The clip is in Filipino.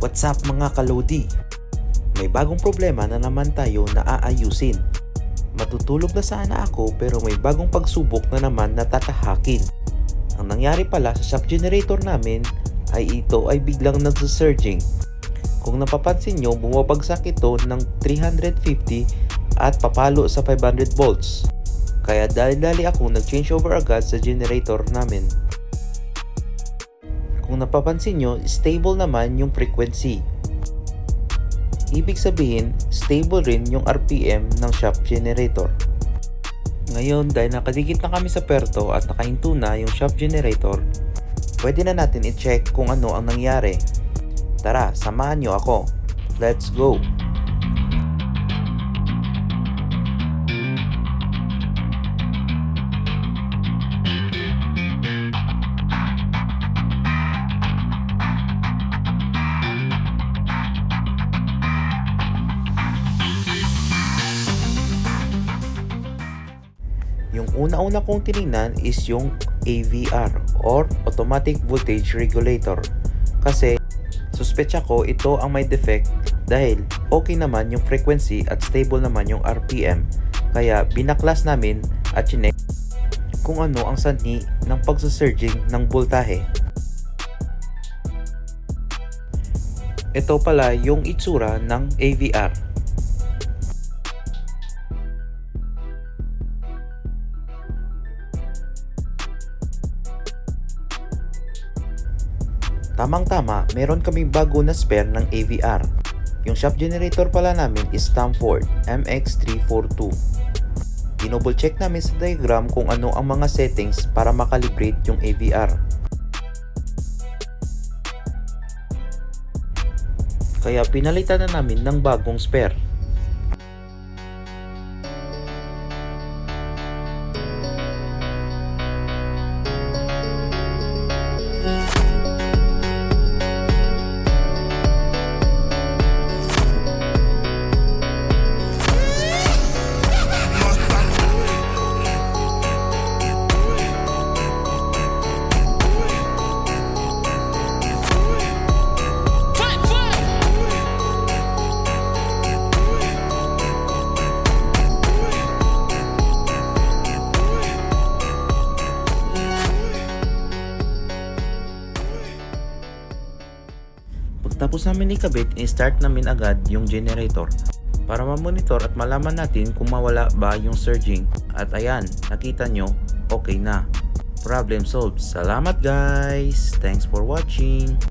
What's up mga kalodi? May bagong problema na naman tayo na aayusin. Matutulog na sana ako pero may bagong pagsubok na naman na tatahakin. Ang nangyari pala sa shock generator namin ay ito ay biglang nagsusurging. Kung napapansin nyo, bumabagsak ito ng 350 at papalo sa 500 volts. Kaya dali-dali ako nag-change over agad sa generator namin. Kung napapansin nyo, stable naman yung frequency. Ibig sabihin, stable rin yung RPM ng shaft generator. Ngayon, dahil nakadikit na kami sa perto at nakahinto na yung shaft generator, pwede na natin i-check kung ano ang nangyari. Tara, samahan nyo ako. Let's go! Yung una-una kong tinignan is yung AVR or Automatic Voltage Regulator. Kasi suspetsa ko ito ang may defect dahil okay naman yung frequency at stable naman yung RPM. Kaya binaklas namin at chinek kung ano ang sanhi ng pagsusurging ng voltahe. Ito pala yung itsura ng AVR. Tamang-tama, meron kaming bago na spare ng AVR. Yung shaft generator pala namin is Stamford MX342. Dinouble check namin sa diagram kung ano ang mga settings para makalibrate yung AVR. Kaya pinalitan na namin ng bagong spare. Pagkatapos namin ikabit, i-start namin agad yung generator para ma-monitor at malaman natin kung mawala ba yung surging. At ayan, nakita nyo, okay na. Problem solved. Salamat guys! Thanks for watching!